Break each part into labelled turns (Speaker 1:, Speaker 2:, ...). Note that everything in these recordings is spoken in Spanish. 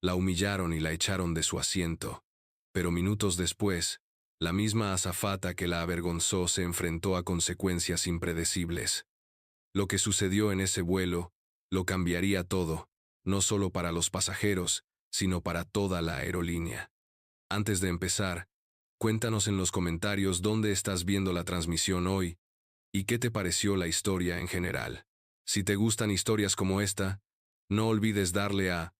Speaker 1: La humillaron y la echaron de su asiento. Pero minutos después, la misma azafata que la avergonzó se enfrentó a consecuencias impredecibles. Lo que sucedió en ese vuelo lo cambiaría todo, no solo para los pasajeros, sino para toda la aerolínea. Antes de empezar, cuéntanos en los comentarios dónde estás viendo la transmisión hoy y qué te pareció la historia en general. Si te gustan historias como esta, no olvides darle a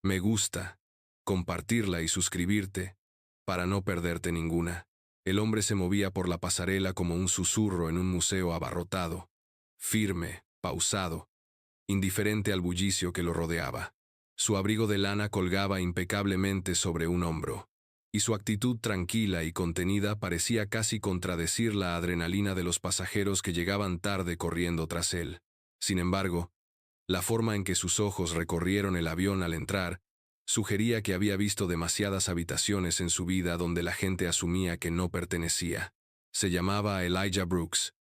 Speaker 1: me gusta, compartirla y suscribirte para no perderte ninguna. El hombre se movía por la pasarela como un susurro en un museo abarrotado, firme, pausado, indiferente al bullicio que lo rodeaba. Su abrigo de lana colgaba impecablemente sobre un hombro, y su actitud tranquila y contenida parecía casi contradecir la adrenalina de los pasajeros que llegaban tarde corriendo tras él. Sin embargo, la forma en que sus ojos recorrieron el avión al entrar sugería que había visto demasiadas habitaciones en su vida donde la gente asumía que no pertenecía. Se llamaba Elijah Brooks.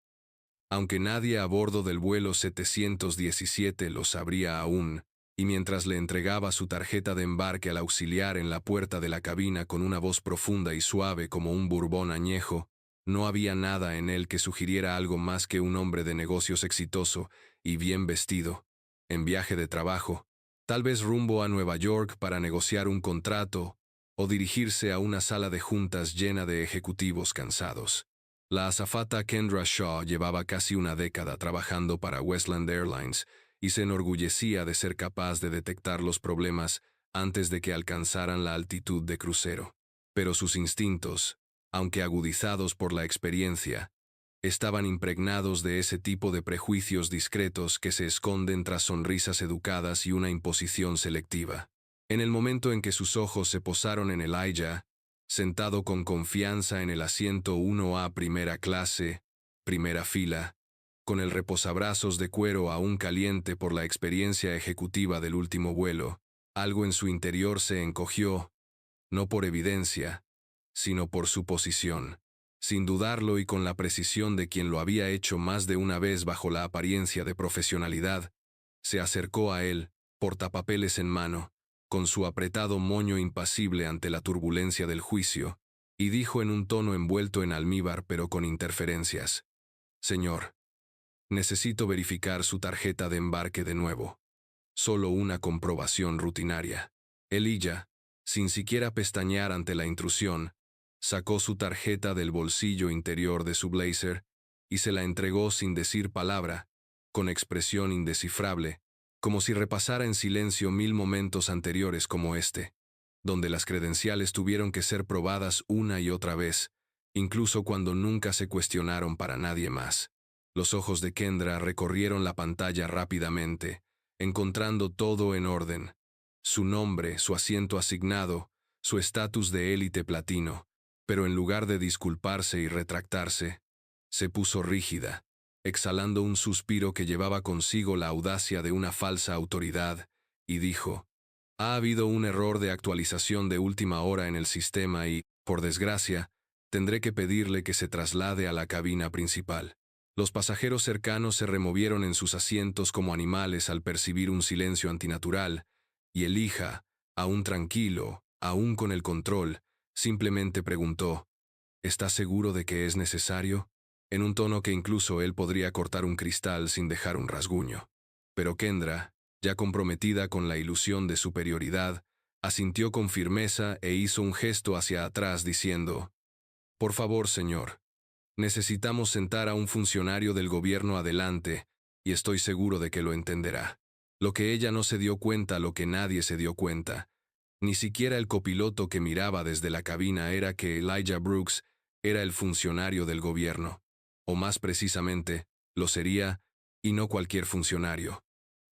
Speaker 1: Aunque nadie a bordo del vuelo 717 lo sabría aún, y mientras le entregaba su tarjeta de embarque al auxiliar en la puerta de la cabina con una voz profunda y suave como un bourbon añejo, no había nada en él que sugiriera algo más que un hombre de negocios exitoso y bien vestido, en viaje de trabajo, tal vez rumbo a Nueva York para negociar un contrato o dirigirse a una sala de juntas llena de ejecutivos cansados. La azafata Kendra Shaw llevaba casi una década trabajando para Westland Airlines y se enorgullecía de ser capaz de detectar los problemas antes de que alcanzaran la altitud de crucero. Pero sus instintos, aunque agudizados por la experiencia, estaban impregnados de ese tipo de prejuicios discretos que se esconden tras sonrisas educadas y una imposición selectiva. En el momento en que sus ojos se posaron en Elijah, sentado con confianza en el asiento 1A primera clase, primera fila, con el reposabrazos de cuero aún caliente por la experiencia ejecutiva del último vuelo, algo en su interior se encogió, no por evidencia, sino por suposición. Sin dudarlo y con la precisión de quien lo había hecho más de una vez bajo la apariencia de profesionalidad, se acercó a él, portapapeles en mano, con su apretado moño impasible ante la turbulencia del juicio, y dijo en un tono envuelto en almíbar pero con interferencias: «Señor, necesito verificar su tarjeta de embarque de nuevo. Solo una comprobación rutinaria». Elijah, sin siquiera pestañear ante la intrusión, sacó su tarjeta del bolsillo interior de su blazer y se la entregó sin decir palabra, con expresión indescifrable, como si repasara en silencio 1000 momentos anteriores como este, donde las credenciales tuvieron que ser probadas una y otra vez, incluso cuando nunca se cuestionaron para nadie más. Los ojos de Kendra recorrieron la pantalla rápidamente, encontrando todo en orden: su nombre, su asiento asignado, su estatus de élite platino, pero en lugar de disculparse y retractarse, se puso rígida, exhalando un suspiro que llevaba consigo la audacia de una falsa autoridad, y dijo: «Ha habido un error de actualización de última hora en el sistema y, por desgracia, tendré que pedirle que se traslade a la cabina principal». Los pasajeros cercanos se removieron en sus asientos como animales al percibir un silencio antinatural, y Elijah, aún tranquilo, aún con el control, simplemente preguntó: «¿Estás seguro de que es necesario?», en un tono que incluso él podría cortar un cristal sin dejar un rasguño. Pero Kendra, ya comprometida con la ilusión de superioridad, asintió con firmeza e hizo un gesto hacia atrás diciendo: «Por favor, señor, necesitamos sentar a un funcionario del gobierno adelante, y estoy seguro de que lo entenderá». Lo que ella no se dio cuenta, lo que nadie se dio cuenta, ni siquiera el copiloto que miraba desde la cabina, era que Elijah Brooks era el funcionario del gobierno, o más precisamente, lo sería, y no cualquier funcionario,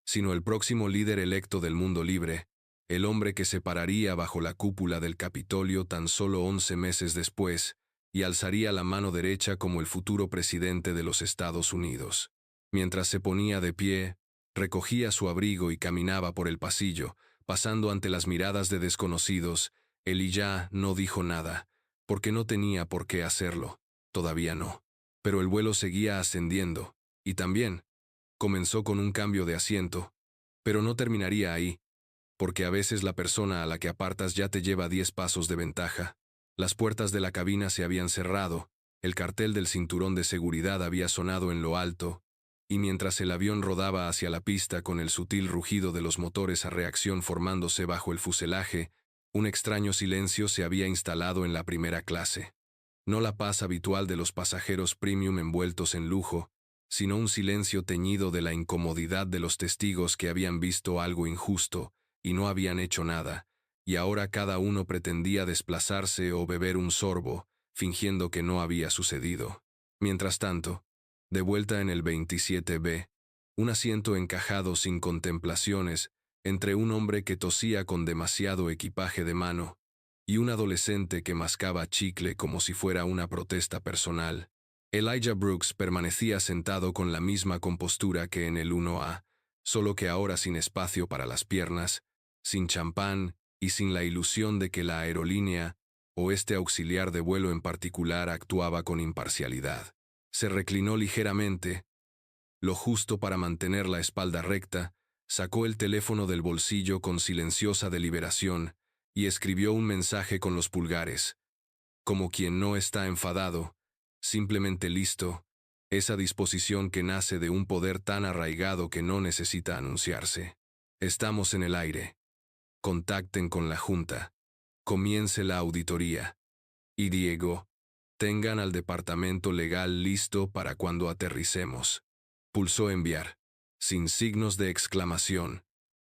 Speaker 1: sino el próximo líder electo del mundo libre, el hombre que se pararía bajo la cúpula del Capitolio tan solo 11 meses después, y alzaría la mano derecha como el futuro presidente de los Estados Unidos. Mientras se ponía de pie, recogía su abrigo y caminaba por el pasillo, pasando ante las miradas de desconocidos. Elijah no dijo nada, porque no tenía por qué hacerlo, todavía no. Pero el vuelo seguía ascendiendo, y también comenzó con un cambio de asiento, pero no terminaría ahí. porque a veces la persona a la que apartas ya te lleva 10 pasos de ventaja. Las puertas de la cabina se habían cerrado, el cartel del cinturón de seguridad había sonado en lo alto, y mientras el avión rodaba hacia la pista con el sutil rugido de los motores a reacción formándose bajo el fuselaje, un extraño silencio se había instalado en la primera clase. No la paz habitual de los pasajeros premium envueltos en lujo, sino un silencio teñido de la incomodidad de los testigos que habían visto algo injusto y no habían hecho nada, y ahora cada uno pretendía desplazarse o beber un sorbo, fingiendo que no había sucedido. Mientras tanto, de vuelta en el 27B, un asiento encajado sin contemplaciones, entre un hombre que tosía con demasiado equipaje de mano, y un adolescente que mascaba chicle como si fuera una protesta personal. Elijah Brooks permanecía sentado con la misma compostura que en el 1A, solo que ahora sin espacio para las piernas, sin champán y sin la ilusión de que la aerolínea, o este auxiliar de vuelo en particular, actuaba con imparcialidad. Se reclinó ligeramente, lo justo para mantener la espalda recta, sacó el teléfono del bolsillo con silenciosa deliberación y escribió un mensaje con los pulgares, como quien no está enfadado, simplemente listo, esa disposición que nace de un poder tan arraigado que no necesita anunciarse. Estamos en el aire. Contacten con la Junta. Comience la auditoría. Y Diego, tengan al departamento legal listo para cuando aterricemos. Pulsó enviar, sin signos de exclamación,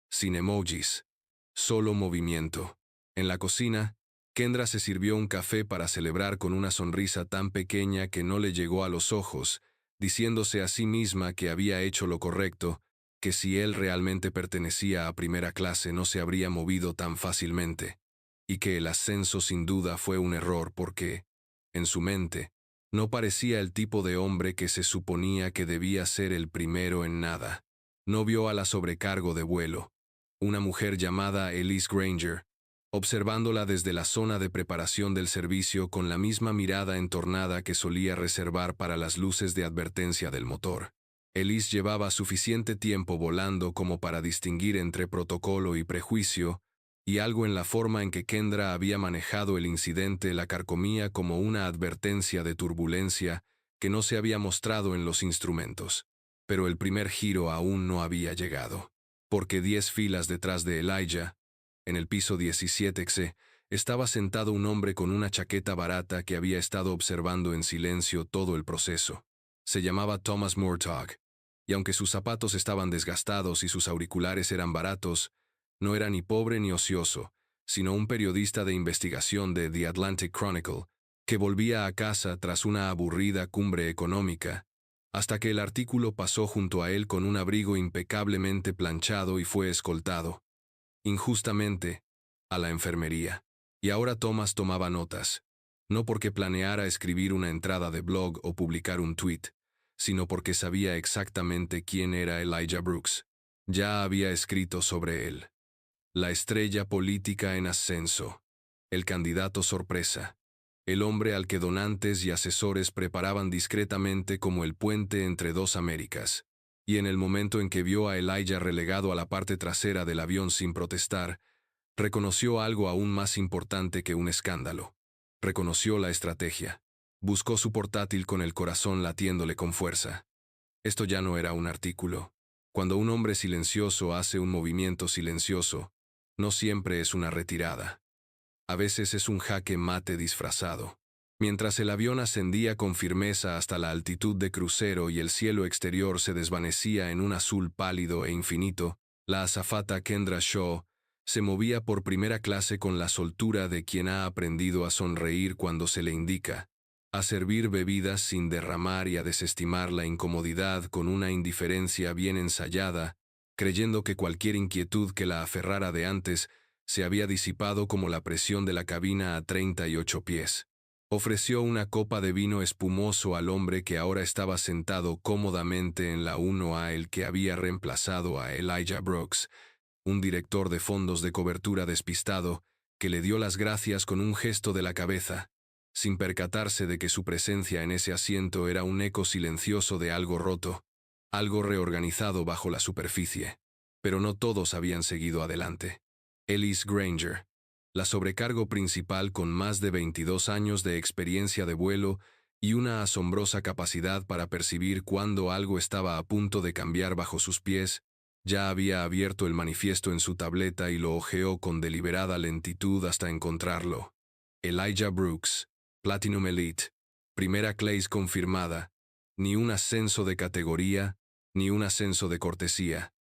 Speaker 1: sin emojis, solo movimiento. En la cocina, Kendra se sirvió un café para celebrar con una sonrisa tan pequeña que no le llegó a los ojos, diciéndose a sí misma que había hecho lo correcto, que si él realmente pertenecía a primera clase no se habría movido tan fácilmente, y que el ascenso sin duda fue un error porque, en su mente, no parecía el tipo de hombre que se suponía que debía ser el primero en nada. No vio a la sobrecargo de vuelo, una mujer llamada Elise Granger, observándola desde la zona de preparación del servicio con la misma mirada entornada que solía reservar para las luces de advertencia del motor. Elise llevaba suficiente tiempo volando como para distinguir entre protocolo y prejuicio, y algo en la forma en que Kendra había manejado el incidente la carcomía como una advertencia de turbulencia que no se había mostrado en los instrumentos. Pero el primer giro aún no había llegado, porque 10 filas detrás de Elijah, en el piso 17C, estaba sentado un hombre con una chaqueta barata que había estado observando en silencio todo el proceso. Se llamaba Thomas Murtaugh, y aunque sus zapatos estaban desgastados y sus auriculares eran baratos, no era ni pobre ni ocioso, sino un periodista de investigación de The Atlantic Chronicle, que volvía a casa tras una aburrida cumbre económica, hasta que el artículo pasó junto a él con un abrigo impecablemente planchado y fue escoltado, injustamente, a la enfermería. Y ahora Thomas tomaba notas, no porque planeara escribir una entrada de blog o publicar un tweet, sino porque sabía exactamente quién era Elijah Brooks. Ya había escrito sobre él. La estrella política en ascenso, el candidato sorpresa, el hombre al que donantes y asesores preparaban discretamente como el puente entre dos Américas. Y en el momento en que vio a Elijah relegado a la parte trasera del avión sin protestar, reconoció algo aún más importante que un escándalo. Reconoció la estrategia. Buscó su portátil con el corazón latiéndole con fuerza. Esto ya no era un artículo. Cuando un hombre silencioso hace un movimiento silencioso, no siempre es una retirada. A veces es un jaque mate disfrazado. Mientras el avión ascendía con firmeza hasta la altitud de crucero y el cielo exterior se desvanecía en un azul pálido e infinito, la azafata Kendra Shaw se movía por primera clase con la soltura de quien ha aprendido a sonreír cuando se le indica, a servir bebidas sin derramar y a desestimar la incomodidad con una indiferencia bien ensayada, creyendo que cualquier inquietud que la aferrara de antes se había disipado como la presión de la cabina a 38 pies. Ofreció una copa de vino espumoso al hombre que ahora estaba sentado cómodamente en la 1A, el que había reemplazado a Elijah Brooks, un director de fondos de cobertura despistado, que le dio las gracias con un gesto de la cabeza, sin percatarse de que su presencia en ese asiento era un eco silencioso de algo roto, algo reorganizado bajo la superficie. Pero no todos habían seguido adelante. Elise Granger, la sobrecargo principal con más de 22 años de experiencia de vuelo y una asombrosa capacidad para percibir cuando algo estaba a punto de cambiar bajo sus pies, ya había abierto el manifiesto en su tableta y lo hojeó con deliberada lentitud hasta encontrarlo. Elijah Brooks, Platinum Elite, primera clase confirmada, ni un ascenso de categoría, ni un ascenso de cortesía,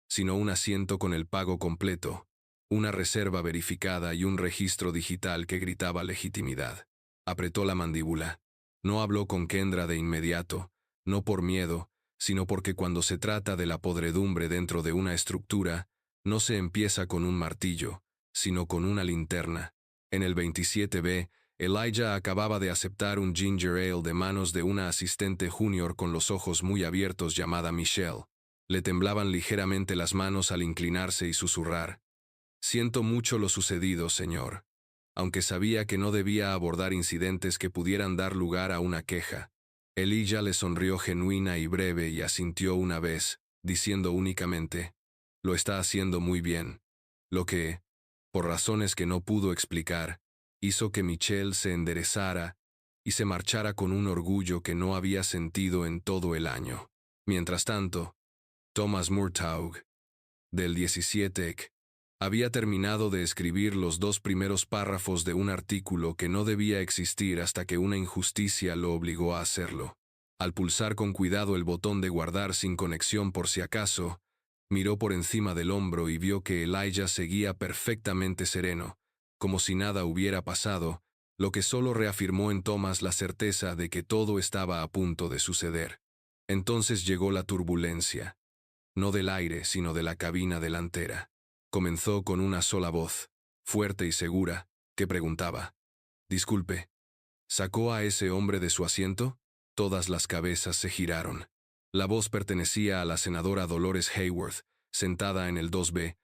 Speaker 1: sino un asiento con el pago completo, una reserva verificada y un registro digital que gritaba legitimidad. Apretó la mandíbula. No habló con Kendra de inmediato, no por miedo, sino porque cuando se trata de la podredumbre dentro de una estructura, no se empieza con un martillo, sino con una linterna. En el 27B, Elijah acababa de aceptar un ginger ale de manos de una asistente junior con los ojos muy abiertos llamada Michelle. Le temblaban ligeramente las manos al inclinarse y susurrar. «Siento mucho lo sucedido, señor», aunque sabía que no debía abordar incidentes que pudieran dar lugar a una queja. Elijah le sonrió genuina y breve y asintió una vez, diciendo únicamente, «Lo está haciendo muy bien», lo que, por razones que no pudo explicar, hizo que Michelle se enderezara y se marchara con un orgullo que no había sentido en todo el año. Mientras tanto, Thomas Murtaugh, del 17ec, había terminado de escribir los 2 primeros párrafos de un artículo que no debía existir hasta que una injusticia lo obligó a hacerlo. Al pulsar con cuidado el botón de guardar sin conexión por si acaso, miró por encima del hombro y vio que Elijah seguía perfectamente sereno, como si nada hubiera pasado, lo que solo reafirmó en Thomas la certeza de que todo estaba a punto de suceder. Entonces llegó la turbulencia, no del aire, sino de la cabina delantera. Comenzó con una sola voz, fuerte y segura, que preguntaba, «Disculpe, ¿sacó a ese hombre de su asiento?» Todas las cabezas se giraron. La voz pertenecía a la senadora Dolores Hayworth, sentada en el 2B,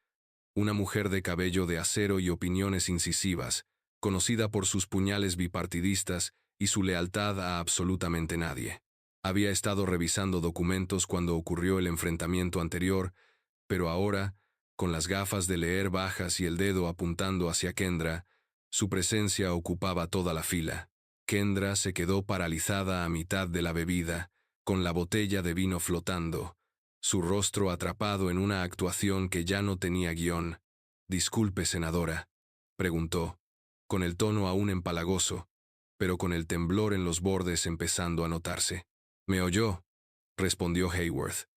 Speaker 1: una mujer de cabello de acero y opiniones incisivas, conocida por sus puñales bipartidistas y su lealtad a absolutamente nadie. Había estado revisando documentos cuando ocurrió el enfrentamiento anterior, pero ahora, con las gafas de leer bajas y el dedo apuntando hacia Kendra, su presencia ocupaba toda la fila. Kendra se quedó paralizada a mitad de la bebida, con la botella de vino flotando, su rostro atrapado en una actuación que ya no tenía guión. «Disculpe, senadora», preguntó, con el tono aún empalagoso, pero con el temblor en los bordes empezando a notarse. «¿Me oyó?», respondió Hayworth,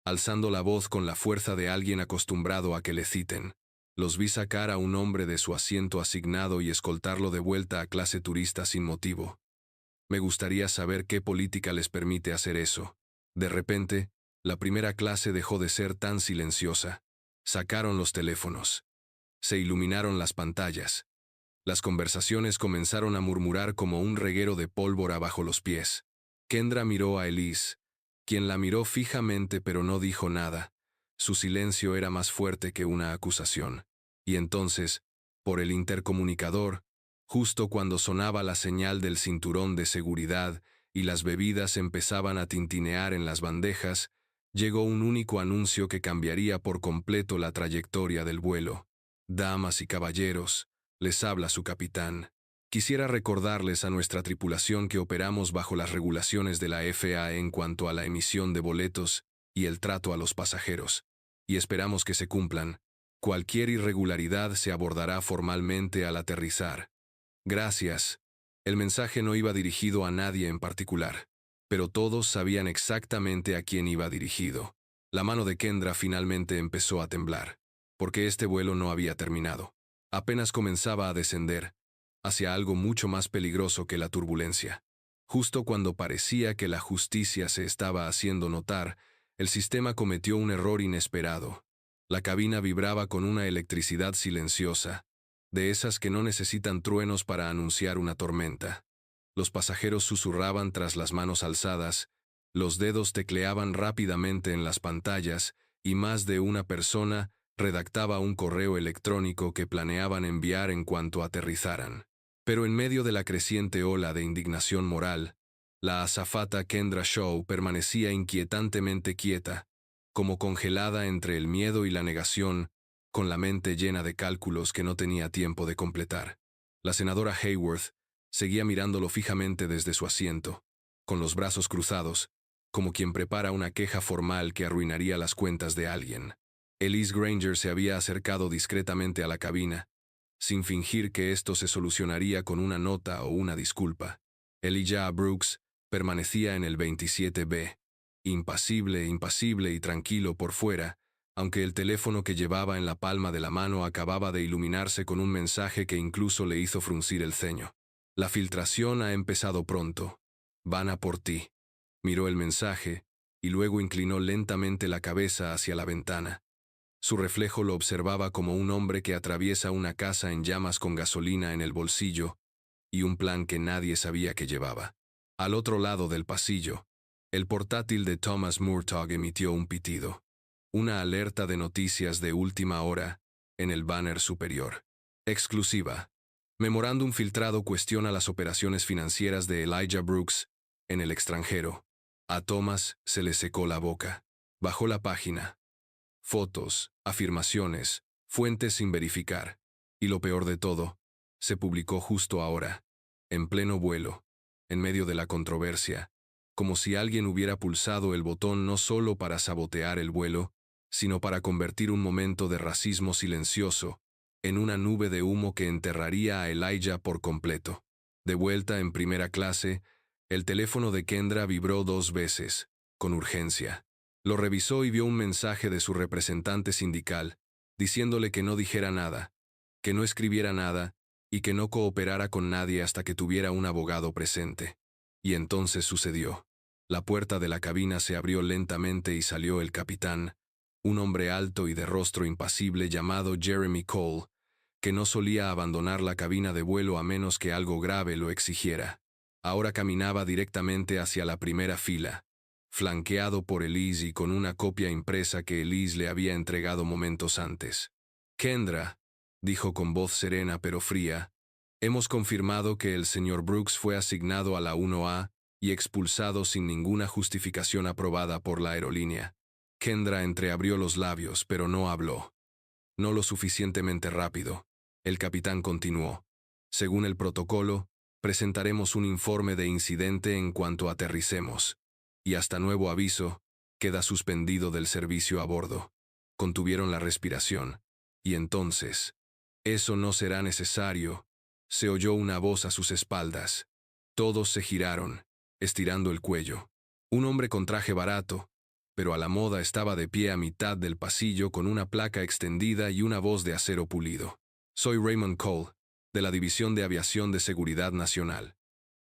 Speaker 1: alzando la voz con la fuerza de alguien acostumbrado a que le citen. «Los vi sacar a un hombre de su asiento asignado y escoltarlo de vuelta a clase turista sin motivo. Me gustaría saber qué política les permite hacer eso». De repente, la primera clase dejó de ser tan silenciosa. Sacaron los teléfonos. Se iluminaron las pantallas. Las conversaciones comenzaron a murmurar como un reguero de pólvora bajo los pies. Kendra miró a Elise, quien la miró fijamente pero no dijo nada. Su silencio era más fuerte que una acusación. Y entonces, por el intercomunicador, justo cuando sonaba la señal del cinturón de seguridad y las bebidas empezaban a tintinear en las bandejas, llegó un único anuncio que cambiaría por completo la trayectoria del vuelo. «Damas y caballeros», les habla su capitán. «Quisiera recordarles a nuestra tripulación que operamos bajo las regulaciones de la FAA en cuanto a la emisión de boletos y el trato a los pasajeros, y esperamos que se cumplan. Cualquier irregularidad se abordará formalmente al aterrizar. Gracias». El mensaje no iba dirigido a nadie en particular, pero todos sabían exactamente a quién iba dirigido. La mano de Kendra finalmente empezó a temblar, porque este vuelo no había terminado. Apenas comenzaba a descender, hacia algo mucho más peligroso que la turbulencia. Justo cuando parecía que la justicia se estaba haciendo notar, el sistema cometió un error inesperado. La cabina vibraba con una electricidad silenciosa, de esas que no necesitan truenos para anunciar una tormenta. Los pasajeros susurraban tras las manos alzadas, los dedos tecleaban rápidamente en las pantallas y más de una persona redactaba un correo electrónico que planeaban enviar en cuanto aterrizaran. Pero en medio de la creciente ola de indignación moral, la azafata Kendra Shaw permanecía inquietantemente quieta, como congelada entre el miedo y la negación, con la mente llena de cálculos que no tenía tiempo de completar. La senadora Hayworth seguía mirándolo fijamente desde su asiento, con los brazos cruzados, como quien prepara una queja formal que arruinaría las cuentas de alguien. Elise Granger se había acercado discretamente a la cabina, sin fingir que esto se solucionaría con una nota o una disculpa. Elijah Brooks permanecía en el 27B, impasible y tranquilo por fuera, aunque el teléfono que llevaba en la palma de la mano acababa de iluminarse con un mensaje que incluso le hizo fruncir el ceño. La filtración ha empezado pronto. Van a por ti. Miró el mensaje, y luego inclinó lentamente la cabeza hacia la ventana. Su reflejo lo observaba como un hombre que atraviesa una casa en llamas con gasolina en el bolsillo, y un plan que nadie sabía que llevaba. Al otro lado del pasillo, el portátil de Thomas Murtaugh emitió un pitido. Una alerta de noticias de última hora en el banner superior. Exclusiva. Memorándum filtrado cuestiona las operaciones financieras de Elijah Brooks en el extranjero. A Thomas se le secó la boca. Bajó la página. Fotos, afirmaciones, fuentes sin verificar. Y lo peor de todo, se publicó justo ahora, en pleno vuelo, en medio de la controversia, como si alguien hubiera pulsado el botón no solo para sabotear el vuelo, sino para convertir un momento de racismo silencioso en una nube de humo que enterraría a Elijah por completo. De vuelta en primera clase, el teléfono de Kendra vibró 2 veces, con urgencia. Lo revisó y vio un mensaje de su representante sindical, diciéndole que no dijera nada, que no escribiera nada y que no cooperara con nadie hasta que tuviera un abogado presente. Y entonces sucedió. La puerta de la cabina se abrió lentamente y salió el capitán, un hombre alto y de rostro impasible llamado Jeremy Cole, que no solía abandonar la cabina de vuelo a menos que algo grave lo exigiera. Ahora caminaba directamente hacia la primera fila, flanqueado por Elise y con una copia impresa que Elise le había entregado momentos antes. Kendra, dijo con voz serena pero fría, hemos confirmado que el señor Brooks fue asignado a la 1A y expulsado sin ninguna justificación aprobada por la aerolínea. Kendra entreabrió los labios, pero no habló. No lo suficientemente rápido. El capitán continuó. Según el protocolo, presentaremos un informe de incidente en cuanto aterricemos. Y hasta nuevo aviso, queda suspendido del servicio a bordo. Contuvieron la respiración. Y entonces, eso no será necesario. Se oyó una voz a sus espaldas. Todos se giraron, estirando el cuello. Un hombre con traje barato, pero a la moda estaba de pie a mitad del pasillo con una placa extendida y una voz de acero pulido. Soy Raymond Cole, de la División de Aviación de Seguridad Nacional.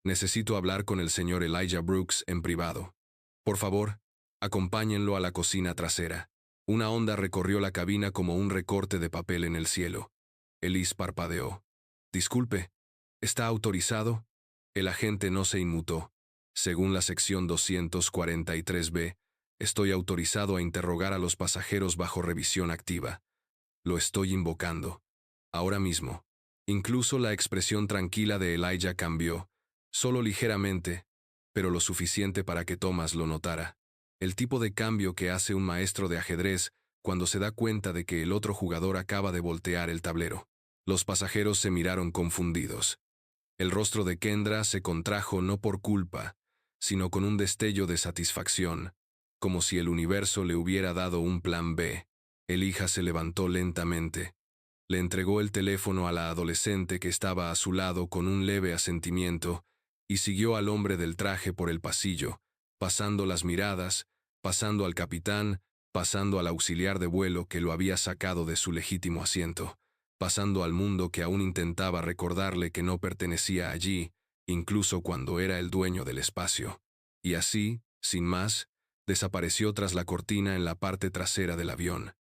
Speaker 1: Necesito hablar con el señor Elijah Brooks en privado. Por favor, acompáñenlo a la cocina trasera. Una onda recorrió la cabina como un recorte de papel en el cielo. Elise parpadeó. Disculpe, ¿está autorizado? El agente no se inmutó. Según la sección 243B, estoy autorizado a interrogar a los pasajeros bajo revisión activa. Lo estoy invocando. Ahora mismo. Incluso la expresión tranquila de Elijah cambió, solo ligeramente, pero lo suficiente para que Thomas lo notara. El tipo de cambio que hace un maestro de ajedrez cuando se da cuenta de que el otro jugador acaba de voltear el tablero. Los pasajeros se miraron confundidos. El rostro de Kendra se contrajo no por culpa, sino con un destello de satisfacción, como si el universo le hubiera dado un plan B. Elijah se levantó lentamente. Le entregó el teléfono a la adolescente que estaba a su lado con un leve asentimiento y siguió al hombre del traje por el pasillo, pasando las miradas, pasando al capitán, pasando al auxiliar de vuelo que lo había sacado de su legítimo asiento, pasando al mundo que aún intentaba recordarle que no pertenecía allí, incluso cuando era el dueño del espacio. Y así, sin más, desapareció tras la cortina en la parte trasera del avión.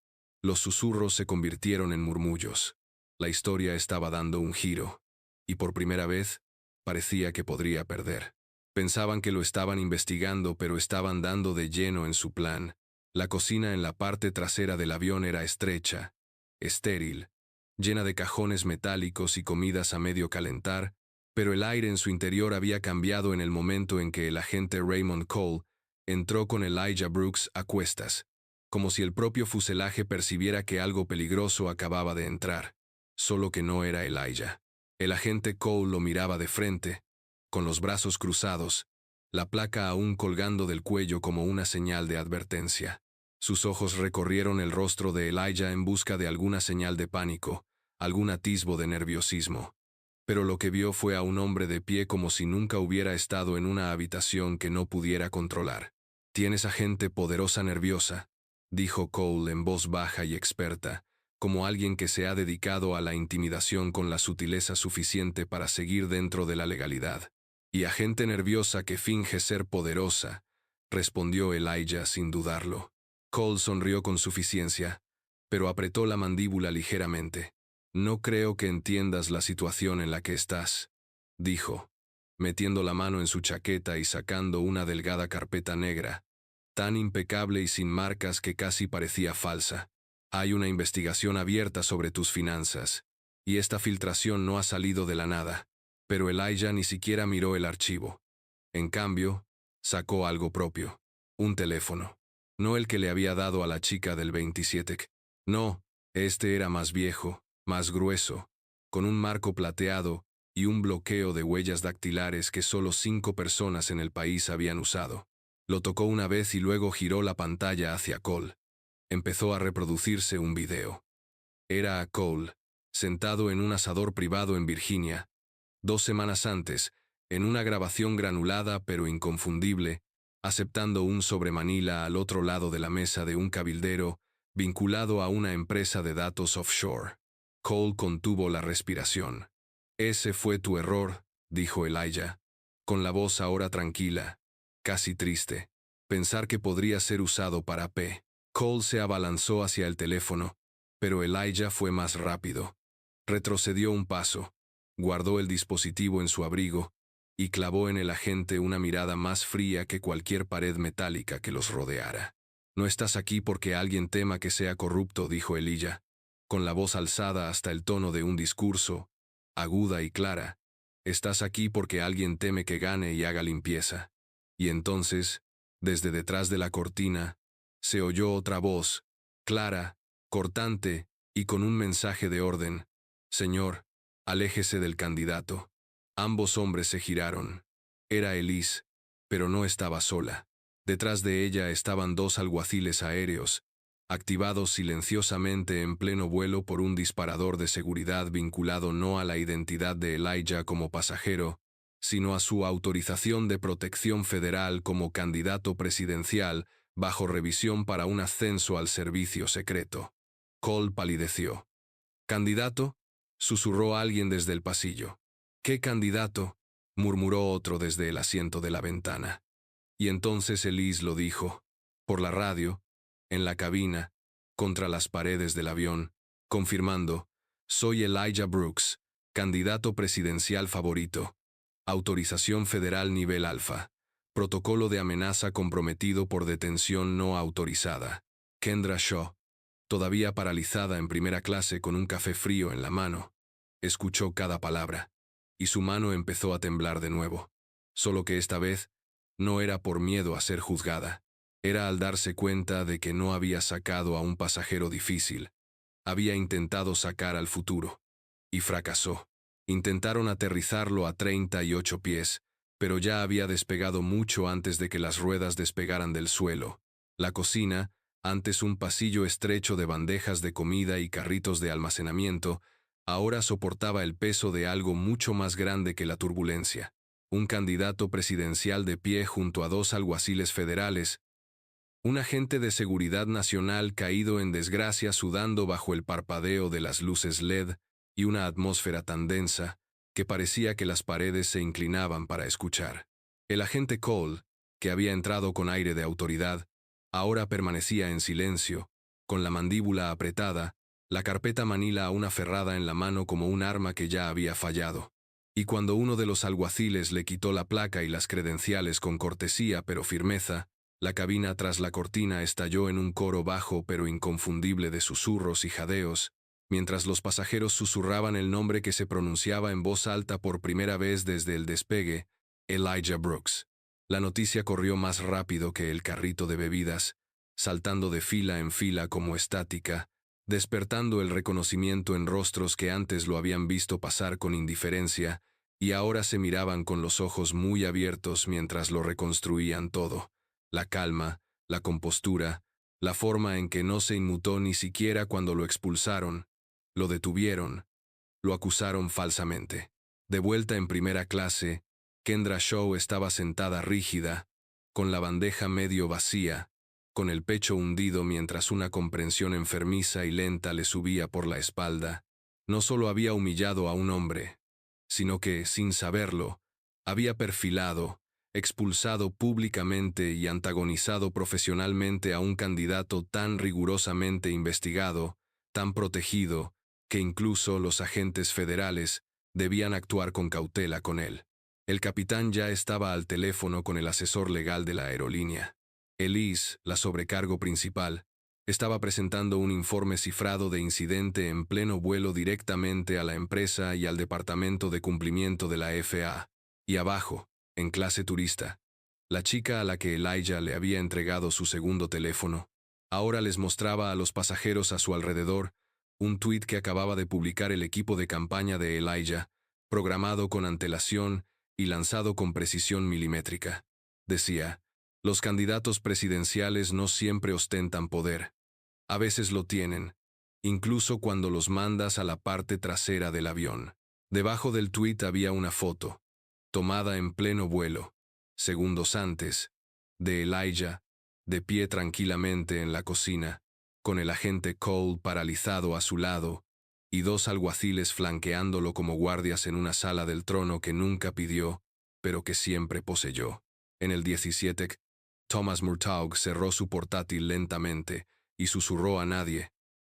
Speaker 1: Los susurros se convirtieron en murmullos. La historia estaba dando un giro, y por primera vez, parecía que podría perder. Pensaban que lo estaban investigando, pero estaban dando de lleno en su plan. La cocina en la parte trasera del avión era estrecha, estéril, llena de cajones metálicos y comidas a medio calentar, pero el aire en su interior había cambiado en el momento en que el agente Raymond Cole entró con Elijah Brooks a cuestas. como si el propio fuselaje percibiera que algo peligroso acababa de entrar, solo que no era Elijah. El agente Cole lo miraba de frente, con los brazos cruzados, la placa aún colgando del cuello como una señal de advertencia. Sus ojos recorrieron el rostro de Elijah en busca de alguna señal de pánico, algún atisbo de nerviosismo. Pero lo que vio fue a un hombre de pie como si nunca hubiera estado en una habitación que no pudiera controlar. «Tienes a gente poderosa nerviosa», dijo Cole en voz baja y experta, como alguien que se ha dedicado a la intimidación con la sutileza suficiente para seguir dentro de la legalidad. «Y a gente nerviosa que finge ser poderosa», respondió Elijah sin dudarlo. Cole sonrió con suficiencia, pero apretó la mandíbula ligeramente. «No creo que entiendas la situación en la que estás», dijo, metiendo la mano en su chaqueta y sacando una delgada carpeta negra, tan impecable y sin marcas que casi parecía falsa. «Hay una investigación abierta sobre tus finanzas, y esta filtración no ha salido de la nada». Pero Elijah ni siquiera miró el archivo. En cambio, sacó algo propio. Un teléfono. No el que le había dado a la chica del 27. No, este era más viejo, más grueso, con un marco plateado y un bloqueo de huellas dactilares que solo 5 personas en el país habían usado. Lo tocó una vez y luego giró la pantalla hacia Cole. Empezó a reproducirse un video. Era a Cole, sentado en un asador privado en Virginia, 2 semanas antes, en una grabación granulada pero inconfundible, aceptando un sobre Manila al otro lado de la mesa de un cabildero vinculado a una empresa de datos offshore. Cole contuvo la respiración. «Ese fue tu error», dijo Elijah, con la voz ahora tranquila, casi triste. «Pensar que podría ser usado para P». Cole se abalanzó hacia el teléfono, pero Elijah fue más rápido. Retrocedió un paso, guardó el dispositivo en su abrigo y clavó en el agente una mirada más fría que cualquier pared metálica que los rodeara. «No estás aquí porque alguien tema que sea corrupto», dijo Elijah, con la voz alzada hasta el tono de un discurso, aguda y clara. «Estás aquí porque alguien teme que gane y haga limpieza». Y entonces, desde detrás de la cortina, se oyó otra voz, clara, cortante y con un mensaje de orden. «Señor, aléjese del candidato». Ambos hombres se giraron. Era Elise, pero no estaba sola. Detrás de ella estaban 2 alguaciles aéreos, activados silenciosamente en pleno vuelo por un disparador de seguridad vinculado no a la identidad de Elijah como pasajero, sino a su autorización de protección federal como candidato presidencial bajo revisión para un ascenso al servicio secreto. Cole palideció. «¿Candidato?», susurró alguien desde el pasillo. «¿Qué candidato?», murmuró otro desde el asiento de la ventana. Y entonces Elise lo dijo, por la radio, en la cabina, contra las paredes del avión, confirmando: «Soy Elijah Brooks, candidato presidencial favorito. Autorización federal nivel alfa. Protocolo de amenaza comprometido por detención no autorizada. Kendra Shaw», todavía paralizada en primera clase con un café frío en la mano, escuchó cada palabra, y su mano empezó a temblar de nuevo. Solo que esta vez no era por miedo a ser juzgada. Era al darse cuenta de que no había sacado a un pasajero difícil. Había intentado sacar al futuro. Y fracasó. Intentaron aterrizarlo a 38 pies, pero ya había despegado mucho antes de que las ruedas despegaran del suelo. La cocina, antes un pasillo estrecho de bandejas de comida y carritos de almacenamiento, ahora soportaba el peso de algo mucho más grande que la turbulencia. Un candidato presidencial de pie junto a 2 alguaciles federales, un agente de seguridad nacional caído en desgracia sudando bajo el parpadeo de las luces LED y una atmósfera tan densa que parecía que las paredes se inclinaban para escuchar. El agente Cole, que había entrado con aire de autoridad, ahora permanecía en silencio, con la mandíbula apretada, la carpeta Manila aún aferrada en la mano como un arma que ya había fallado. Y cuando uno de los alguaciles le quitó la placa y las credenciales con cortesía pero firmeza, la cabina tras la cortina estalló en un coro bajo pero inconfundible de susurros y jadeos, mientras los pasajeros susurraban el nombre que se pronunciaba en voz alta por primera vez desde el despegue: Elijah Brooks. La noticia corrió más rápido que el carrito de bebidas, saltando de fila en fila como estática, despertando el reconocimiento en rostros que antes lo habían visto pasar con indiferencia y ahora se miraban con los ojos muy abiertos mientras lo reconstruían todo. La calma, la compostura, la forma en que no se inmutó ni siquiera cuando lo expulsaron, lo detuvieron, lo acusaron falsamente. De vuelta en primera clase, Kendra Shaw estaba sentada rígida, con la bandeja medio vacía, con el pecho hundido mientras una comprensión enfermiza y lenta le subía por la espalda. No solo había humillado a un hombre, sino que, sin saberlo, había perfilado, expulsado públicamente y antagonizado profesionalmente a un candidato tan rigurosamente investigado, tan protegido, que incluso los agentes federales debían actuar con cautela con él. El capitán ya estaba al teléfono con el asesor legal de la aerolínea. Elise, la sobrecargo principal, estaba presentando un informe cifrado de incidente en pleno vuelo directamente a la empresa y al departamento de cumplimiento de la FAA. Y abajo, en clase turista, la chica a la que Elijah le había entregado su segundo teléfono, ahora les mostraba a los pasajeros a su alrededor un tuit que acababa de publicar el equipo de campaña de Elijah, programado con antelación y lanzado con precisión milimétrica. Decía: los candidatos presidenciales no siempre ostentan poder. A veces lo tienen, incluso cuando los mandas a la parte trasera del avión. Debajo del tuit había una foto, tomada en pleno vuelo, segundos antes, de Elijah, de pie tranquilamente en la cocina, con el agente Cole paralizado a su lado, y dos alguaciles flanqueándolo como guardias en una sala del trono que nunca pidió, pero que siempre poseyó. En el 17, Thomas Murtaugh cerró su portátil lentamente y susurró a nadie: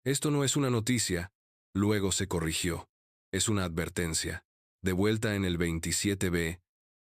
Speaker 1: «Esto no es una noticia». Luego se corrigió: «Es una advertencia». De vuelta en el 27B,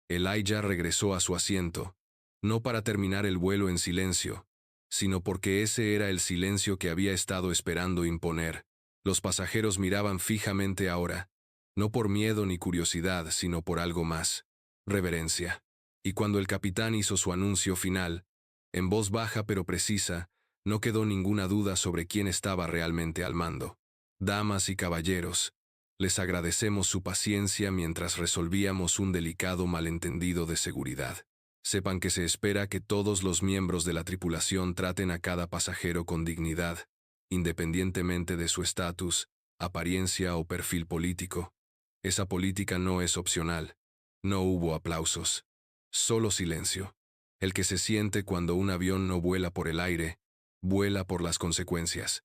Speaker 1: Elijah regresó a su asiento, no para terminar el vuelo en silencio, sino porque ese era el silencio que había estado esperando imponer. Los pasajeros miraban fijamente ahora, no por miedo ni curiosidad, sino por algo más: reverencia. Y cuando el capitán hizo su anuncio final, en voz baja pero precisa, no quedó ninguna duda sobre quién estaba realmente al mando. «Damas y caballeros, les agradecemos su paciencia mientras resolvíamos un delicado malentendido de seguridad. Sepan que se espera que todos los miembros de la tripulación traten a cada pasajero con dignidad, independientemente de su estatus, apariencia o perfil político. Esa política no es opcional». No hubo aplausos. Solo silencio. El que se siente cuando un avión no vuela por el aire, vuela por las consecuencias.